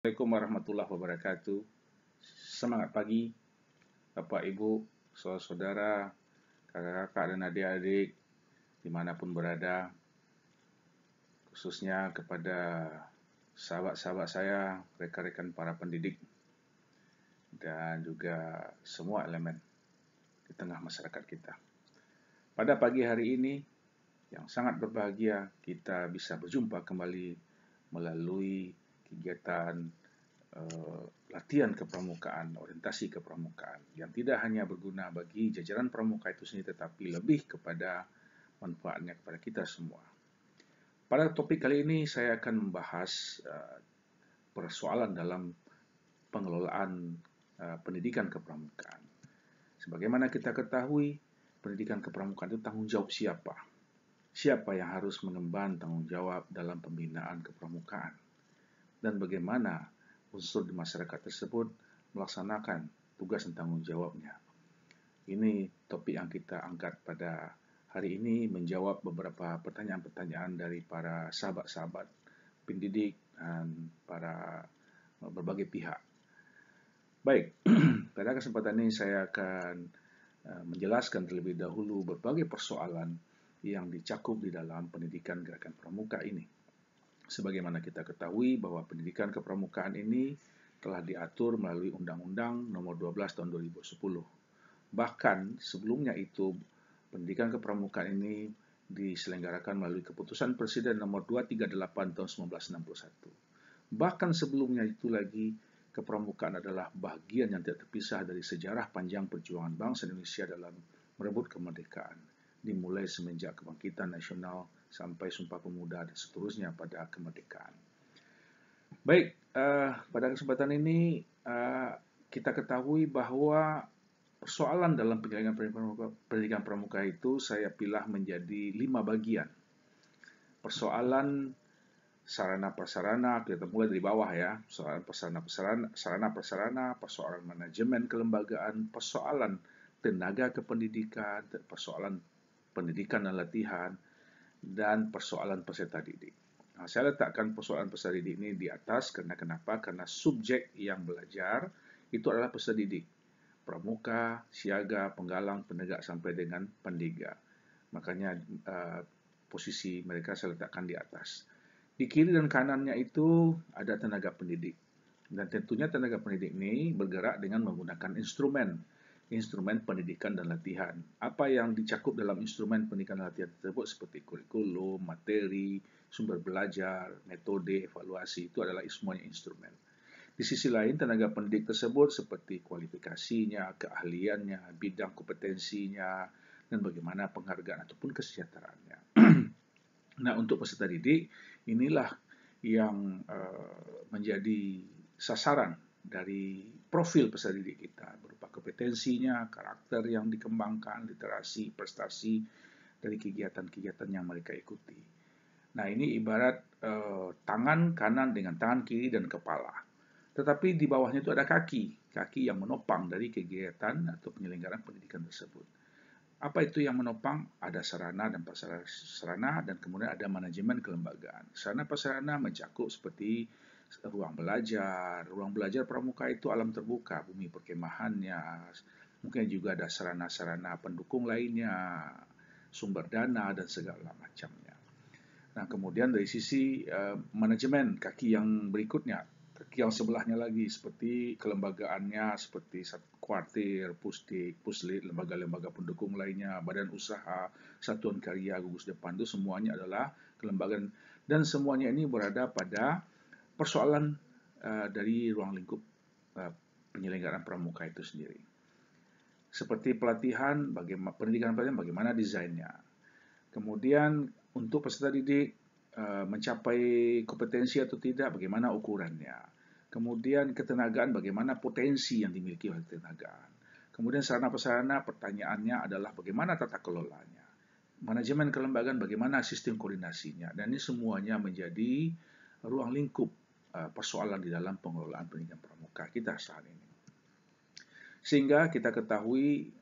Assalamualaikum warahmatullahi wabarakatuh. Semangat pagi, Bapak Ibu, saudara-saudara, kakak-kakak dan adik-adik dimanapun berada, khususnya kepada sahabat-sahabat saya, rekan-rekan para pendidik, dan juga semua elemen di tengah masyarakat kita. Pada pagi hari ini, yang sangat berbahagia, kita bisa berjumpa kembali melalui kegiatan latihan kepramukaan, orientasi kepramukaan yang tidak hanya berguna bagi jajaran pramuka itu sendiri tetapi lebih kepada manfaatnya kepada kita semua. Pada topik kali ini saya akan membahas persoalan dalam pengelolaan pendidikan kepramukaan. Sebagaimana kita ketahui, pendidikan kepramukaan itu tanggung jawab siapa? Siapa yang harus mengemban tanggung jawab dalam pembinaan kepramukaan? Dan bagaimana unsur di masyarakat tersebut melaksanakan tugas dan tanggung jawabnya. Ini topik yang kita angkat pada hari ini, menjawab beberapa pertanyaan-pertanyaan dari para sahabat-sahabat pendidik dan para berbagai pihak. Baik, pada kesempatan ini saya akan menjelaskan terlebih dahulu berbagai persoalan yang dicakup di dalam pendidikan gerakan pramuka ini. Sebagaimana kita ketahui bahwa pendidikan kepramukaan ini telah diatur melalui Undang-Undang Nomor 12 Tahun 2010. Bahkan sebelumnya itu pendidikan kepramukaan ini diselenggarakan melalui Keputusan Presiden Nomor 238 Tahun 1961. Bahkan sebelumnya itu lagi, kepramukaan adalah bagian yang tidak terpisah dari sejarah panjang perjuangan bangsa Indonesia dalam merebut kemerdekaan, dimulai semenjak kebangkitan nasional sampai Sumpah Pemuda dan seterusnya pada kemerdekaan. Baik, pada kesempatan ini kita ketahui bahwa persoalan dalam penyelenggaraan pendidikan pramuka itu saya pilah menjadi 5 bagian. Persoalan sarana-prasarana, kita mulai dari bawah ya, persoalan sarana-prasarana, persoalan manajemen kelembagaan, persoalan tenaga kependidikan, persoalan pendidikan dan latihan, dan persoalan peserta didik. Nah, saya letakkan persoalan peserta didik ini di atas karena kenapa? Karena subjek yang belajar itu adalah peserta didik. Pramuka, siaga, penggalang, penegak sampai dengan pendiga. Makanya posisi mereka saya letakkan di atas. Di kiri dan kanannya itu ada tenaga pendidik. Dan tentunya tenaga pendidik ini bergerak dengan menggunakan instrumen pendidikan dan latihan. Apa yang dicakup dalam instrumen pendidikan dan latihan tersebut seperti kurikulum, materi, sumber belajar, metode, evaluasi, itu adalah semuanya instrumen. Di sisi lain, tenaga pendidik tersebut seperti kualifikasinya, keahliannya, bidang kompetensinya, dan bagaimana penghargaan ataupun kesejahteraannya. Nah, untuk peserta didik, inilah yang menjadi sasaran dari profil peserta didik kita, berupa kompetensinya, karakter yang dikembangkan, literasi, prestasi dari kegiatan-kegiatan yang mereka ikuti. Nah, ini ibarat tangan kanan dengan tangan kiri dan kepala. Tetapi di bawahnya itu ada kaki yang menopang dari kegiatan atau penyelenggaraan pendidikan tersebut. Apa itu yang menopang? Ada sarana dan prasarana dan kemudian ada manajemen kelembagaan. Sarana prasarana mencakup seperti ruang belajar pramuka itu alam terbuka, bumi perkemahannya, mungkin juga ada sarana-sarana pendukung lainnya, sumber dana dan segala macamnya. Nah, kemudian dari sisi manajemen, kaki yang berikutnya, kaki yang sebelahnya lagi seperti kelembagaannya, seperti kuartir, pusdik, puslit, lembaga-lembaga pendukung lainnya, badan usaha, satuan karya, gugus depan, itu semuanya adalah kelembagaan. Dan semuanya ini berada pada persoalan dari ruang lingkup penyelenggaraan pramuka itu sendiri. Seperti pelatihan, pendidikan pelatihan, bagaimana desainnya. Kemudian untuk peserta didik mencapai kompetensi atau tidak, bagaimana ukurannya. Kemudian ketenagaan, bagaimana potensi yang dimiliki oleh ketenagaan. Kemudian sarana-prasarana, pertanyaannya adalah bagaimana tata kelolanya. Manajemen kelembagaan, bagaimana sistem koordinasinya. Dan ini semuanya menjadi ruang lingkup persoalan di dalam pengelolaan pendidikan pramuka kita saat ini. Sehingga kita ketahui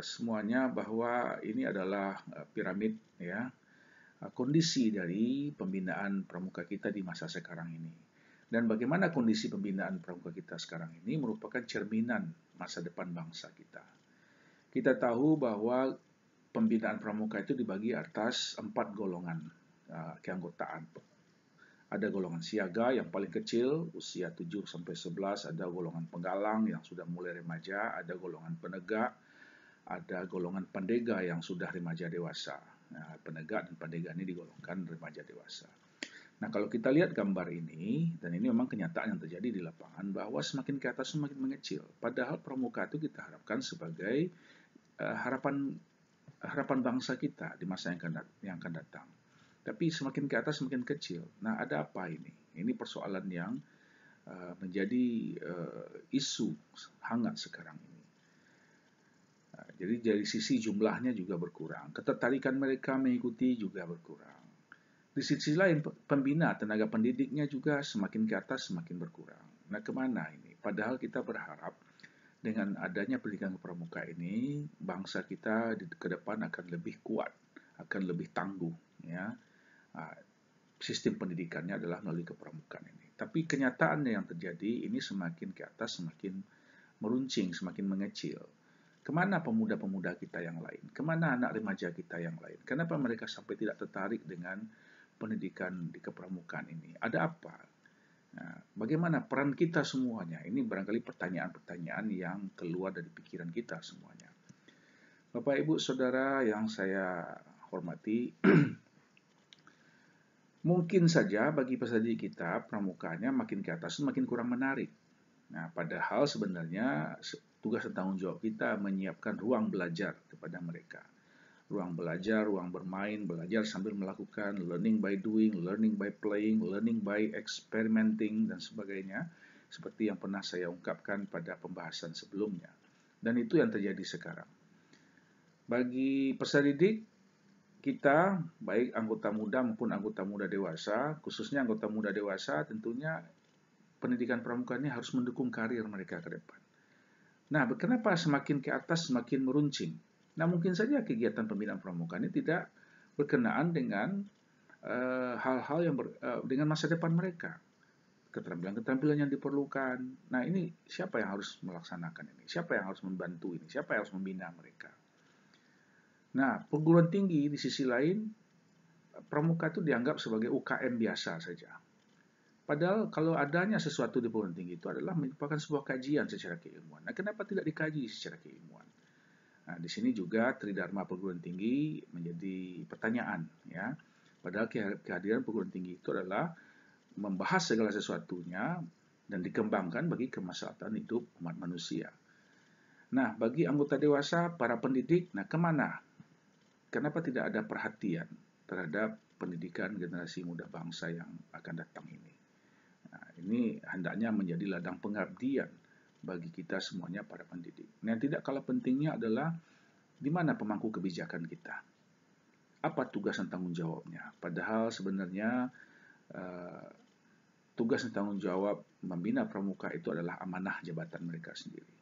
semuanya bahwa ini adalah piramid ya, kondisi dari pembinaan pramuka kita di masa sekarang ini. Dan bagaimana kondisi pembinaan pramuka kita sekarang ini merupakan cerminan masa depan bangsa kita. Kita tahu bahwa pembinaan pramuka itu dibagi atas 4 golongan keanggotaan. Ada golongan siaga yang paling kecil, usia 7 sampai 11, ada golongan penggalang yang sudah mulai remaja, ada golongan penegak, ada golongan pendega yang sudah remaja dewasa. Penegak dan pendega ini digolongkan remaja dewasa. Nah, kalau kita lihat gambar ini, dan ini memang kenyataan yang terjadi di lapangan, bahwa semakin ke atas semakin mengecil. Padahal pramuka itu kita harapkan sebagai harapan bangsa kita di masa yang akan datang. Tapi semakin ke atas semakin kecil. Nah, ada apa ini? Ini persoalan yang menjadi isu hangat sekarang ini. Jadi dari sisi jumlahnya juga berkurang. Ketertarikan mereka mengikuti juga berkurang. Di sisi lain, pembina tenaga pendidiknya juga semakin ke atas semakin berkurang. Nah, kemana ini? Padahal kita berharap dengan adanya pendidikan kepramuka ini, bangsa kita ke depan akan lebih kuat, akan lebih tangguh. Ya. Sistem pendidikannya adalah melalui kepramukaan ini. Tapi kenyataannya yang terjadi, ini semakin ke atas semakin meruncing, semakin mengecil. Kemana pemuda-pemuda kita yang lain? Kemana anak remaja kita yang lain? Kenapa mereka sampai tidak tertarik dengan pendidikan di kepramukaan ini? Ada apa? Nah, bagaimana peran kita semuanya? Ini barangkali pertanyaan-pertanyaan yang keluar dari pikiran kita semuanya. Bapak, Ibu, Saudara yang saya hormati, mungkin saja bagi peserta kita pramukanya makin ke atas makin kurang menarik. Nah, padahal sebenarnya tugas dan tanggung jawab kita menyiapkan ruang belajar kepada mereka. Ruang belajar, ruang bermain, belajar sambil melakukan, learning by doing, learning by playing, learning by experimenting, dan sebagainya, seperti yang pernah saya ungkapkan pada pembahasan sebelumnya. Dan itu yang terjadi sekarang. Bagi peserta didik, kita, baik anggota muda maupun anggota muda dewasa, khususnya anggota muda dewasa, tentunya pendidikan pramuka ini harus mendukung karir mereka ke depan. Nah, kenapa semakin ke atas semakin meruncing? Nah, mungkin saja kegiatan pembinaan pramuka ini tidak berkenaan dengan hal-hal yang dengan masa depan mereka. Keterampilan-keterampilan yang diperlukan. Nah, ini siapa yang harus melaksanakan ini? Siapa yang harus membantu ini? Siapa yang harus membina mereka? Nah, perguruan tinggi di sisi lain, pramuka itu dianggap sebagai UKM biasa saja. Padahal kalau adanya sesuatu di perguruan tinggi itu adalah merupakan sebuah kajian secara keilmuan. Nah, kenapa tidak dikaji secara keilmuan? Nah, di sini juga tridharma perguruan tinggi menjadi pertanyaan, ya. Padahal kehadiran perguruan tinggi itu adalah membahas segala sesuatunya dan dikembangkan bagi kemaslahatan hidup umat manusia. Nah, bagi anggota dewasa, para pendidik, nah kemana? Kenapa tidak ada perhatian terhadap pendidikan generasi muda bangsa yang akan datang ini? Nah, ini hendaknya menjadi ladang pengabdian bagi kita semuanya para pendidik. Nah, yang tidak kalah pentingnya adalah di mana pemangku kebijakan kita. Apa tugas dan tanggung jawabnya? Padahal sebenarnya tugas dan tanggung jawab membina pramuka itu adalah amanah jabatan mereka sendiri.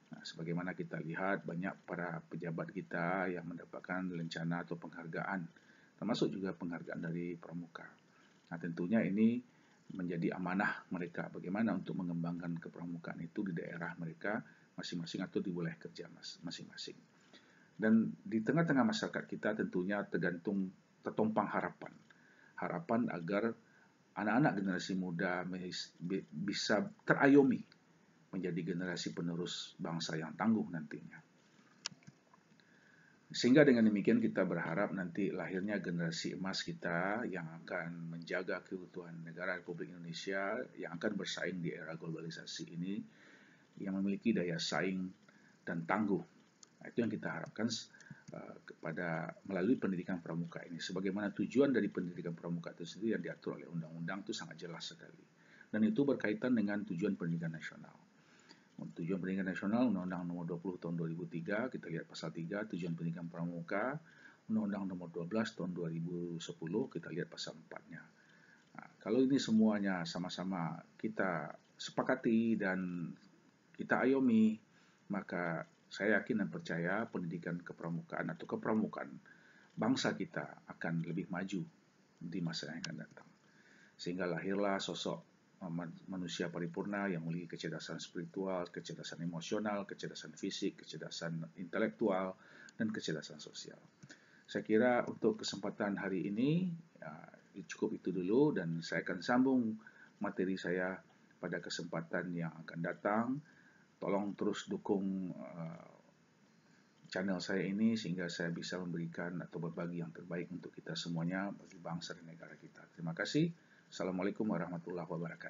Nah, sebagaimana kita lihat banyak para pejabat kita yang mendapatkan lencana atau penghargaan, termasuk juga penghargaan dari pramuka. Nah, tentunya ini menjadi amanah mereka bagaimana untuk mengembangkan kepramukaan itu di daerah mereka masing-masing atau di wilayah kerja masing-masing. Dan di tengah-tengah masyarakat kita tentunya tertumpang harapan agar anak-anak generasi muda bisa terayomi menjadi generasi penerus bangsa yang tangguh nantinya. Sehingga dengan demikian kita berharap nanti lahirnya generasi emas kita yang akan menjaga keutuhan negara Republik Indonesia, yang akan bersaing di era globalisasi ini, yang memiliki daya saing dan tangguh. Nah, itu yang kita harapkan kepada melalui pendidikan pramuka ini. Sebagaimana tujuan dari pendidikan pramuka itu sendiri yang diatur oleh undang-undang itu sangat jelas sekali. Dan itu berkaitan dengan tujuan pendidikan nasional. Tujuan pendidikan nasional Undang-Undang Nomor 20 Tahun 2003, kita lihat pasal 3, tujuan pendidikan pramuka, Undang-Undang Nomor 12 Tahun 2010, kita lihat pasal 4-nya. Nah, kalau ini semuanya sama-sama kita sepakati dan kita ayomi, maka saya yakin dan percaya pendidikan kepramukaan atau kepramukaan bangsa kita akan lebih maju di masa yang akan datang. Sehingga lahirlah sosok manusia paripurna yang memiliki kecerdasan spiritual, kecerdasan emosional, kecerdasan fisik, kecerdasan intelektual, dan kecerdasan sosial. Saya kira untuk kesempatan hari ini cukup itu dulu, dan saya akan sambung materi saya pada kesempatan yang akan datang. Tolong terus dukung channel saya ini sehingga saya bisa memberikan atau berbagi yang terbaik untuk kita semuanya bagi bangsa dan negara kita. Terima kasih. Assalamualaikum warahmatullahi wabarakatuh.